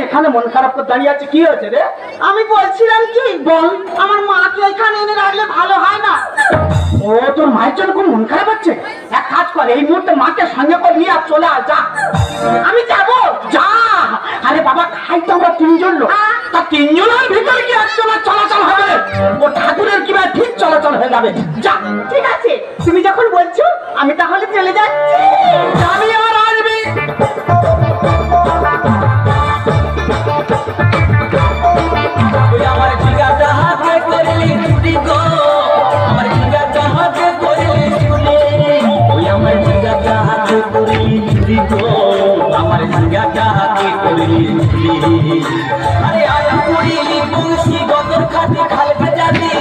এখানে মন খারাপ করে দাঁড়িয়ে আছে, কি হয়েছে রে? আমি বলছিলাম কি বল, আমার মাকে এখানে এনে রাখলে ভালো হয় না? ও তোর মায়ের জন্য খুব মন খারাপ হচ্ছে? এক কাজ কর, এই মুহূর্তে মাকে সঙ্গে করে নিয়ে আর চলে আয়, যা। আমি যাবো? যা। আরে বাবা, খাই তো আমরা তিনজন লোক, তা তিনজনের ভিতরে কি একজনের চলাচল হবে? ও ঠাকুরের কি ভাই ঠিক চলাচল হয়ে যাবে, যা। ঠিক আছে, তুমি যখন বলছো আমি তাহলে চলে যাচ্ছি। আমি আর আসবি। আমার জিগাটা হাতে করলি চুরি গো, আমার জিগাটা হাতে করলি চুরি, ওই আমার জিগাটা হাতে করলি চুরি গো, আমার জিগাটা হাতে করলি চুরি। আরে আয়া করিলি বংশী গদর খাতে খালকে যাবি,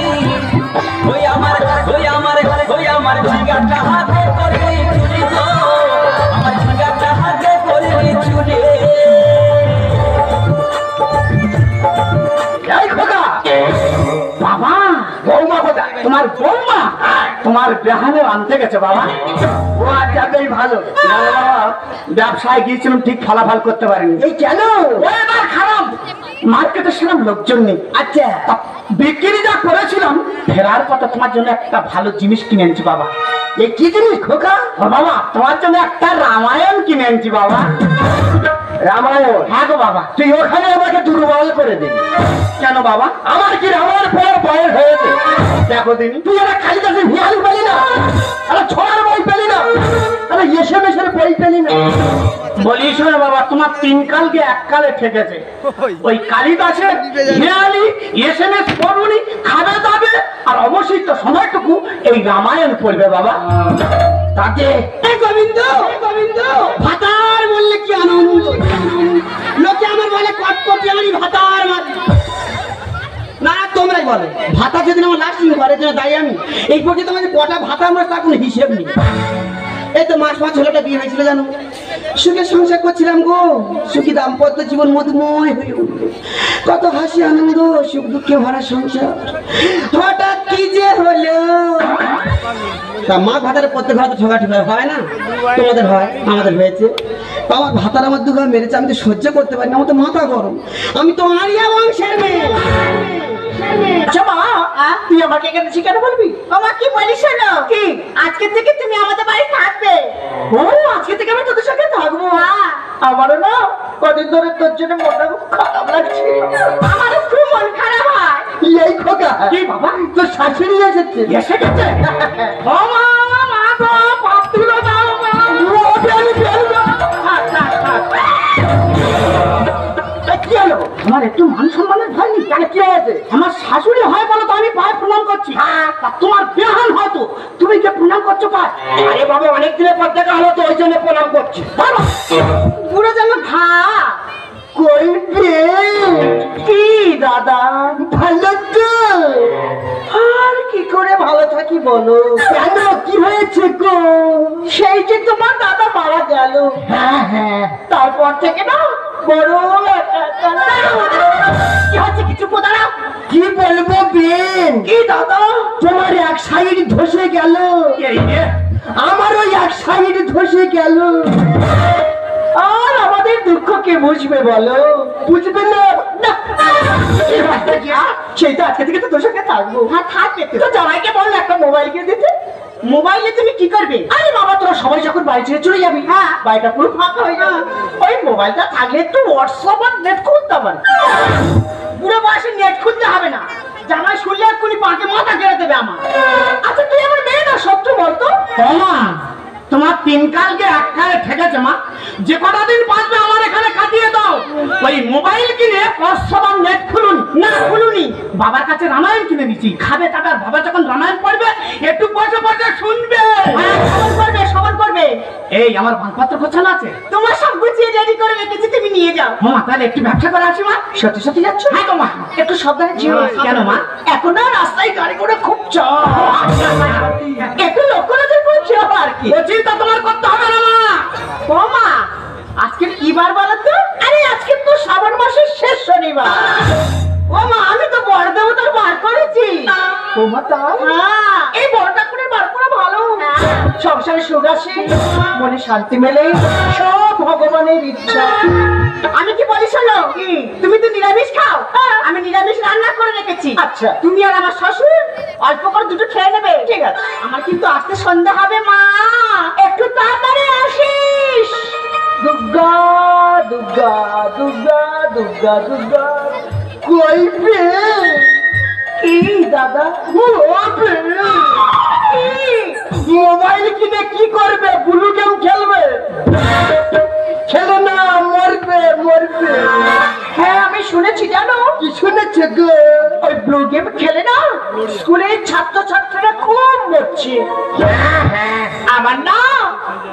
ওই আমার জিগাটা হাতে করলি চুরি গো, আমার জিগাটা হাতে করলি চুরি। বাবা, বৌমা কোথায়? তোমার বৌমা তোমার বেহানে আনতে গেছে বাবা। ও আর যাবেই ভালো, ব্যবসায় গিয়েছিলাম, ঠিক ফলাফল করতে পারিনি। এই কেন? এবার খারাপ, মার্কেটে ছিলাম, লোকজন নেই। আচ্ছা, বিক্রি যা করেছিলাম, ফেরার পথে তোমার জন্য একটা ভালো জিনিস কিনে এনেছি বাবা। এই কি জিনিস খোকা? ও বাবা, তোমার জন্য একটা রামায়ণ কিনে এনেছি বাবা। রামায়ণ? হ্যাঁ গো বাবা। তুই ওখানে আমাকে দুর্বল করে দিবি কেন বাবা? আমার কি রামায়ণ পড়ার বয়স হয়েছে? দেখো দিন, তুই একটা কালিদাসের ভিয়াল পেলি না, একটা ছড়ার বই পেলি না, একটা এসএমএসের বই পেলি না? বলিস না বাবা, তোমার তিন কালকে এক কালে ঠেকেছে। ওই কালিদাসের হেয়ালি এসএমএস পড়ুনি, খাবে দাবে, আর অবশিষ্ট সময়টুকু এই রামায়ণ পড়বে বাবা। তাকে গোবিন্দ গোবিন্দ ভাতার বললে কি আনন্দ, লোকে আমার বলে কটকটি, আমি ভাতার না, তোমরাই বলে ভাতা যদি আমার লাস্টিং করে দায়ী আমি। এই পর্যন্ত আমাদের কটা ভাতা আমরা তার কোনো হিসেব নেই। এই তো মাস ছেলেটা বিয়ে হয়েছিল জানো, সুখে সংসার করছিলাম গো, সুখী দাম্পত্য জীবন মধুময় হয়ে উঠল, কত হাসি আনন্দ, সুখ দুঃখে ভরা সংসার। হঠাৎ কি যে হলো, তা মা ভাতারে প্রত্যেক ভাতা ঠোকাঠি হয় না? তোমাদের হয়, আমাদের হয়েছে। আমার ভাতার আমার দুঘা মেরেছে, আমি তো সহ্য করতে পারি না, আমার তো মাথা গরম। আমি তো আরিয়া বংশের মেয়ে। তুই আমাকে এখানে শিখাতে বলবি? আমার কি বলিস না কি, আজকে থেকে তুমি আমাদের বাড়ি থাকবে। ও, আজকে থেকে আমি তোদের সঙ্গে থাকবো। আমারও না কদিন ধরে তোর জন্য মনটা খুব খারাপ লাগছে। আমারও খুব মন খারাপ হয়। এই খোকা, কি বাবা, তোর শাশুড়ি এসেছে? এসে গেছে? আমার একটু মান সম্মানের ভয় নেই? তাহলে কি হয়েছে? আমার শাশুড়ি হয় বলো তো আমি পায়ে প্রণাম করছি। তোমার বেহান হয়তো, তুমি যে প্রণাম করছো পায়? আরে বাবা, অনেক দিনের পর দেখা হলো তো, ওই জন্য প্রণাম করছি। পুরো যেন ভা কইবে কি দাদা, ভালো তো? আর কি করে ভালো থাকি বলো? কেন, কি হয়েছে গো? সেই যে তোমার দাদা মারা গেল, হ্যাঁ হ্যাঁ, তারপর থেকে না বড় কি হচ্ছে, কিছু দাঁড়াও। কি বলবো বেন? কি দাদা? তোমার এক সাইড ধসে গেল, আমারও এক সাইড ধসে গেল। আর আমাদের দুঃখ কে বুঝবে বলো? বুঝবে না। সেই তো আজকে থেকে তো তোর সঙ্গে থাকবো। হ্যাঁ থাকবে তো। তো জামাইকে বল একটা মোবাইল কিনে দিতে। মোবাইলে তুমি কি করবে? আরে বাবা, তোরা সবাই যখন বাড়ি ছেড়ে চলে যাবি, হ্যাঁ। বাড়িটা পুরো ফাঁকা হয়ে যাবে। ওই মোবাইলটা থাকলে একটু হোয়াটসঅ্যাপ আর নেট খুলতে পারে। বুড়ো বয়সে নেট খুলতে হবে না, জামাই শুনলে এক্ষুনি পাকে মাথা কেড়ে দেবে আমার। আচ্ছা তুই আমার মেয়ে না, সত্যি বলতো। মা তোমার তিন কালকে এক কালে ঠেকেছে মা, যে কটা দিন বাঁচবে আমার এখানে কাটিয়ে দাও। ওই মোবাইল কিনে হোয়াটসঅ্যাপ আর নেট খুলুন না খুলুনি, বাবার কাছে রামায়ণ কিনে দিচ্ছি, খাবে টাকার বাবা যখন রামায়ণ পড়বে একটু বসে বসে শুনবে। সমান করবে, সমান করবে। এই আমার মালপত্র গোছানো আছে, তোমার সব গুছিয়ে রেডি করে রেখেছি, তুমি নিয়ে যাও। মা তাহলে একটু ব্যবসা করে আসি মা। সত্যি সত্যি যাচ্ছ? হ্যাঁ তো মা। একটু সাবধানে যেও। কেন মা? এখন না রাস্তায় গাড়ি করে খুব চাপ, একটু লক্ষ্য নজর করছে আর কি। ও চিন্তা তোমার করতে হবে না মা। ও মা, আজকে কি বার বলো তো? আরে আজকে তো শ্রাবণ মাসের শেষ শনিবার। ও মা, আমি তো বড় দেবতার বার করেছি। ও মা তাই? হ্যাঁ, এই বড় ঠাকুরের বার করা ভালো। সংসারে সুখ আসে, মনে শান্তি মেলে, সব ভগবানের ইচ্ছা। আমি কি বলি শোনো, তুমি তো নিরামিষ খাও, আমি নিরামিষ রান্না করে রেখেছি। আচ্ছা। তুমি আর আমার শ্বশুর অল্প করে দুটো খেয়ে নেবে। ঠিক আছে। আমার কিন্তু আসতে সন্ধ্যা হবে মা, একটু তাড়াতাড়ি আসিস। দুর্গা দুর্গা দুর্গা দুর্গা দুর্গা কই পে কি দাদা? মোবাইল কিনে কি করবে? বুলু গেম খেলবে? খেলো না, মরবে মরবে। হ্যাঁ আমি শুনেছি, জানো কি শুনেছে গো? ওই ব্লু গেম খেলে না স্কুলের ছাত্রছাত্রীরা খুব মরছে। আমার না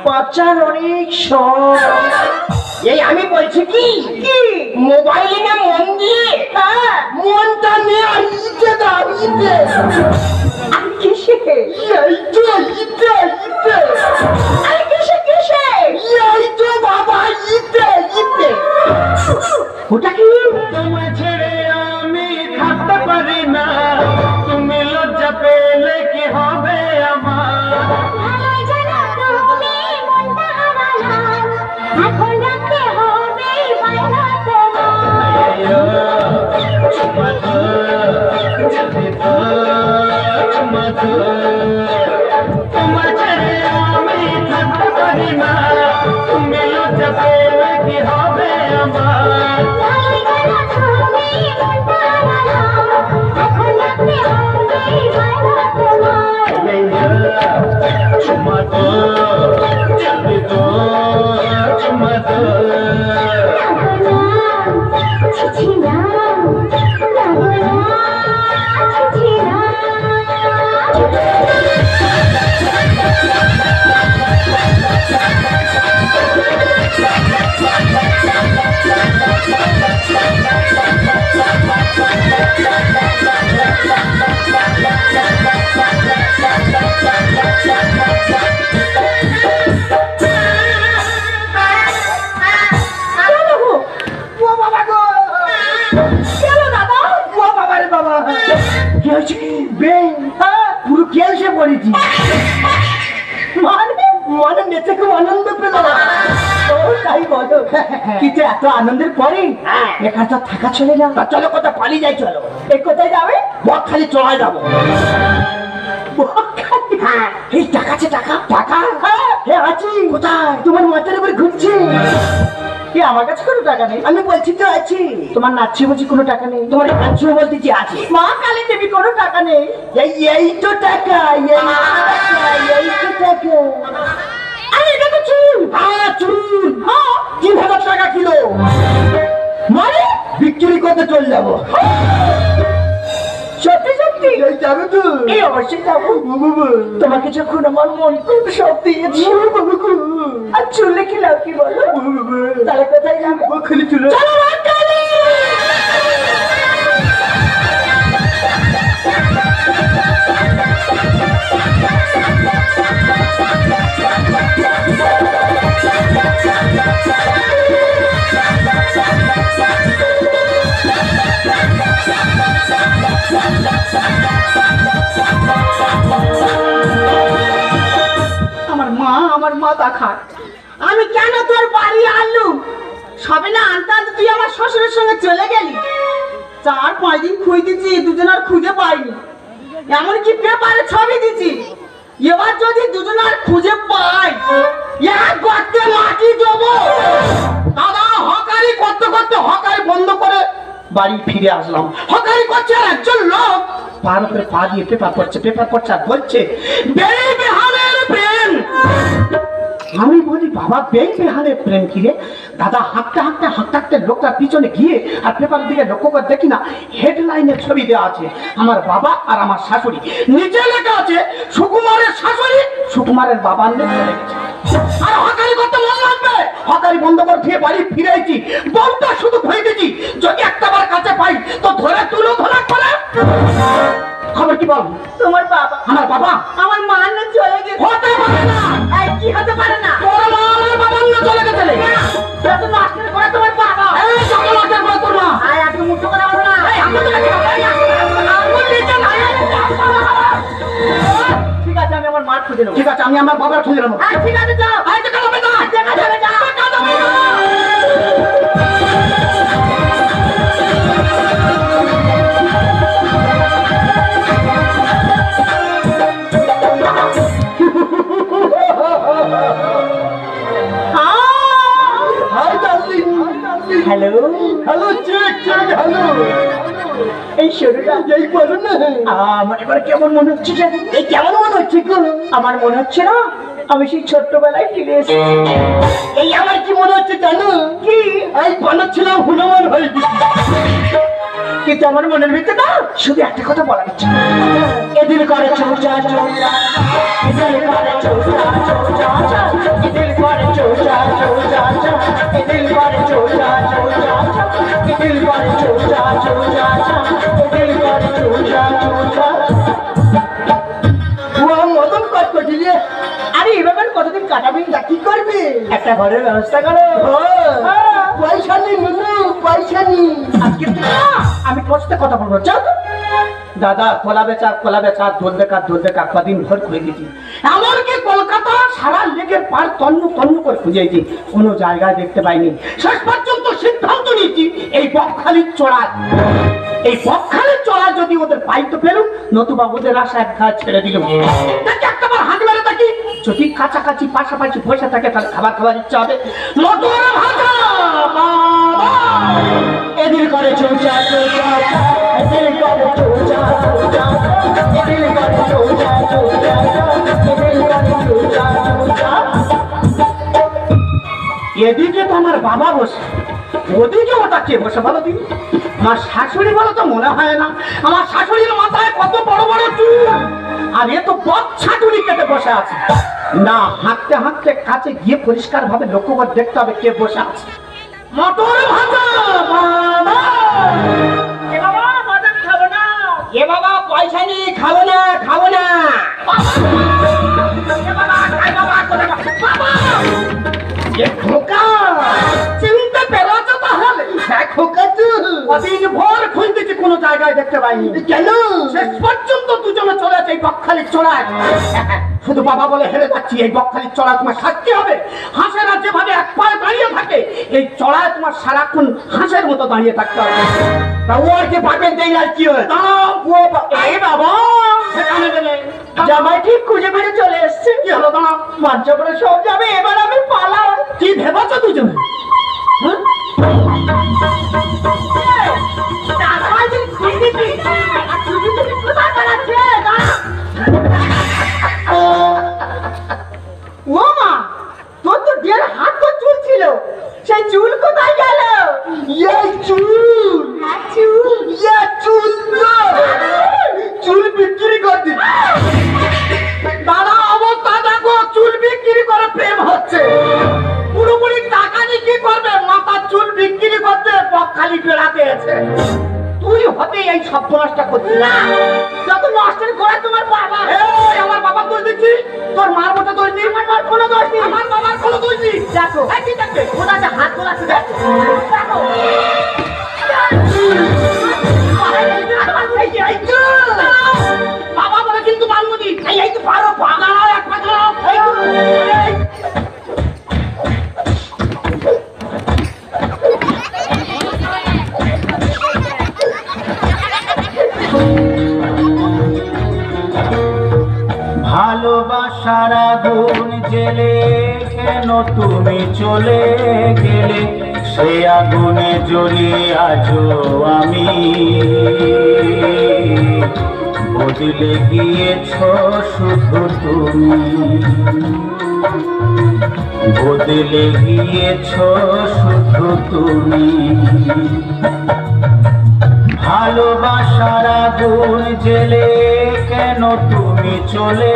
বাচ্চার অনেক শখ। এই আমি বলছি কি মোবাইলে না মন দিয়ে, মনটা নিয়ে ইতে দাও, ইতে। আমি কিসে? ইতে ইতে ইতে। আরে কিসে কিসে? এই তো বাবা, ইতে ইতে। ওটা কি? তোমায় ছেড়ে আমি থাকতে পারি না, তুমি লজ্জা পেলে কি হবে আমার? তোমায় ছেড়ে আমি থাকতে পারি না, তুমি লজ্জা পেলে কি হবে আমার? চুমা দো, চাবি দো, চুমা দো। ও বাবা গো, কেন দাদা? ও বাবা রে বাবা, কি হয়েছে? বেং পুরো কেলসে পড়েছি। মানে মানে নেচে খুব আনন্দ পেল। ও তাই বলো, কিন্তু এত আনন্দের পরে এখানে তো থাকা চলে না। চলো কোথাও পালিয়ে যাই, চলো। এই কোথায় যাবে? বকখালি চলে যাবো। বকখালি? হ্যাঁ। এই টাকা আছে, টাকা টাকা হ্যাঁ আছি। কোথায়? তোমার মাথার উপর ঘুরছে। কি আমার কাছে কোনো টাকা নেই? আমি বলছি তো আছি। তোমার নাচছে বলছি কোনো টাকা নেই? তোমার নাচছে বলতেছি আছে। মা কালী দেবী কোনো টাকা নেই। এই তো টাকা, এই তো টাকা। আরে এটা তো চুল। হ্যাঁ চুল। হ্যাঁ 3000 টাকা কিলো। মানে বিক্রি করতে চলে যাবো। সত্যি সত্যি যাবে তো? এই অবশ্যই যাবো। তোমাকে যখন আমার মন খুব সব দিয়েছি, আর চুলে কি লাভ কি বলো? তাহলে কোথায় যাবে? খালি চুলে। চলো বকখালি। আমার মা মাথা খায়। আমি কেন তোর বাড়ি আনলু? হবে না আনতে আনতে তুই আমার শ্বশুরের সঙ্গে চলে গেলি। 4-5 দিন খুঁজে দিচ্ছি, দুজন আর খুঁজে পাইনি। এমনকি পেপারে ছবি দিচ্ছি, এবার যদি দুজন আর খুঁজে পাই এক গর্তে মাটি দেবো। দাদা হকারি করতে করতে হকারি বন্ধ করে বাড়ি ফিরে আসলাম। হকারি করছে আর একজন লোক পার উপরে পা দিয়ে পেপার পড়ছে আর বলছে বেহানের প্রেম। আমি বলি বাবা বেহানের প্রেম কি রে? দাদা হাঁটতে লোকটার পিছনে গিয়ে আর পেপারের দিকে লক্ষ্য করে দেখি না হেডলাইনের ছবি দেওয়া আছে আমার বাবা আর আমার শাশুড়ি, নিচে লেখা আছে সুকুমারের শাশুড়ি সুকুমারের বাবার নেই চলে গেছে। আর হকারি করতে মন লাগবে, হকারি বন্ধ করে দিয়ে বাড়ি ফিরেছি। বউটা শুধু ভয় দিয়েছি যদি একটাবার কাছে পাই তো ধরে তুলো ধরা করে। খবর কি বল? তোমার বাবা, আমার বাবা আমার মা না চলে গেছে। হতে পারে না। এই কি হতে পারে না? তোর মা আমার বাবা না চলে গেছে রে। এত নষ্ট করে তোমার বাবা। এই সকল নষ্টের করে তোর মা। আয় এত মুক্ত করে হবে না। এই আঙ্গুল দিকে আঙ্গুল নিচে নাই। ঠিক আছে, আমি আমার মার খুঁজে নেবো। ঠিক আছে আমি আমার বাবার খুঁজে নেবো। হ্যাঁ ঠিক আছে, যাও। আয় দেখা যাবে না। দেখা যাবে, যাও। দেখা যাবে না। Hello hello check hello. এই শরীরটা এই বলো না আমার এবার কেমন মনে হচ্ছে জানি? এই কেমন মনে হচ্ছে গো? আমার মনে হচ্ছে না আমি সেই ছোট্টবেলায় ফিরে এসেছি। এই আমার কি মনে হচ্ছে জানো? কি? এই বানাচ্ছিলাম হনুমান হয়ে গেছি। কিন্তু আমার মনের ভিতরে না শুধু একটা কথা বলার ইচ্ছা, এদিন করে চৌচা চৌচা, এদিন করে চৌচা চৌচা, এদিন করে চৌচা চৌচা, এদিন করে চৌচা চৌচা, এদিন করে চৌচা চৌচা, এদিন করে চৌচা চৌচা। মতন কাজ করছিলি। আরে এভাবে কতদিন কাটাবি? না কি করবি? একটা ঘরের ব্যবস্থা করো। পয়সা নেই নুনু, পয়সা নেই। আজকে থেকে না আমি তোর সাথে কথা বলবো, যাও তো। দাদা কলা বেচা দোল দেখা কদিন ভর খুঁজে দিয়েছি। এমনকি কলকাতা সারা লেগের পার তন্ন করে খুঁজেছি, কোনো জায়গায় দেখতে পাইনি। শেষ পর্যন্ত সিদ্ধান্ত নিয়েছি এই বকখালির চড়ায়, এই বকখালির চড়ায় যদি ওদের পাইতে পেলুম, নতুবা ওদের আশা এক ঘা ছেড়ে দিল। একটাবার হাত মেরে থাকি, যদি কাছাকাছি পাশাপাশি বসে থাকে তাহলে খাবার ইচ্ছা হবে। মটর ভাজা বাবা। এদিন করে চৌচা চৌচা, এদিন করে চৌচা চৌচা, এদিন করে চৌচা চৌচা, এদিন করে চৌচা চৌচা। এদিকে তো আমার বাবা বসে, ওদিকে ওটা কে বসে বলো দিন? আমার শাশুড়ি বলো তো মনে হয় না। আমার শাশুড়ির মাথায় কত বড় বড় চুল, আর এ তো বক ছাটুরি কেটে বসে আছে। না হাঁটতে কাছে গিয়ে পরিষ্কার ভাবে লক্ষ্য করে দেখতে হবে কে বসে আছে। মটর ভাজা বাবা। এ বাবা, বাদাম খাবো না। এ বাবা পয়সা নেই, খাবো না। এ বাবা, খাই বাবা, করে বাবা। এ খোকা, চিনতে পেরেছ তাহলে? হ্যাঁ খোকা তো। কদিন ভোর খুঁজতেছি কোনো জায়গায় দেখতে পাইনি। কেন? শেষ পর্যন্ত দুজনে চলে আছে এই বকখালির চড়ায়। শুধু বাবা বলে হেরে যাচ্ছি। এই বকখালির চড়ায় তোমার শাস্তি হবে। হাঁসেরা যেভাবে এক পায়ে দাঁড়িয়ে থাকে, এই চড়ায় তোমার সারাক্ষণ হাঁসের মতো দাঁড়িয়ে থাকতে হবে। তা ও আর কি পাবেন দেই আর কি হয়? দাঁড়াও, ও এই বাবা সেখানে গেলে জামাই ঠিক খুঁজে ফিরে চলে এসছে। কি হলো? দাঁড়াও, বাচ্চা করে সব যাবে, এবার আমি পালাও। কি ভেবেছো দুজনে? হ্যাঁ? জামাই যে খুঁজে দিচ্ছি, আর তুমি কোথায় পালাচ্ছে? ও মা, তোর তো 1.5 হাত তো চুল ছিল, সেই চুল কোথায় গেল? এই চুল, চুল বিক্রি করে দিন। দাদা অবস্থা দেখো, চুল বিক্রি করে প্রেম হচ্ছে। পুরোপুরি টাকা দিয়ে কি করবে? মাথার চুল বিক্রি করতে বকখালি বেড়াতে আছে। তুই হতে এই সর্বনাশটা করছিস না। যত নষ্টের করে তোমার বাবা। এই আমার বাবা দোষ দিচ্ছি, তোর মার মতো দোষ দিই। আমার মার কোনো দোষ নেই। আমার বাবার কোনো দোষ দিই। দেখো, এই কি দেখবে? ওনাতে হাত তোলাচ্ছে, দেখো। বাবা বলে কিন্তু মানমুদি। এই তো পারো, পাগা এক পাগা। এই ভালোবাসার আগুন জেলে কেন তুমি চলে গেলে, সে আগুনে জ্বলি আজো আমি। বদলে গিয়েছ শুধু তুমি, বদলে গিয়েছ শুধু তুমি। ভালোবাসার আগুন জেলে কেন তুমি চলে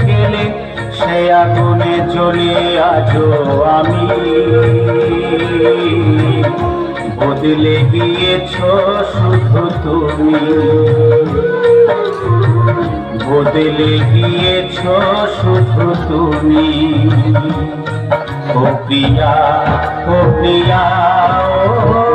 গেলে, সে আগুনে জ্বলি আজো আমি। বদলে গিয়েছ শুধু তুমি, বদলে গিয়েছ শুধু তুমি। ও প্রিয়া, ও প্রিয়া, ও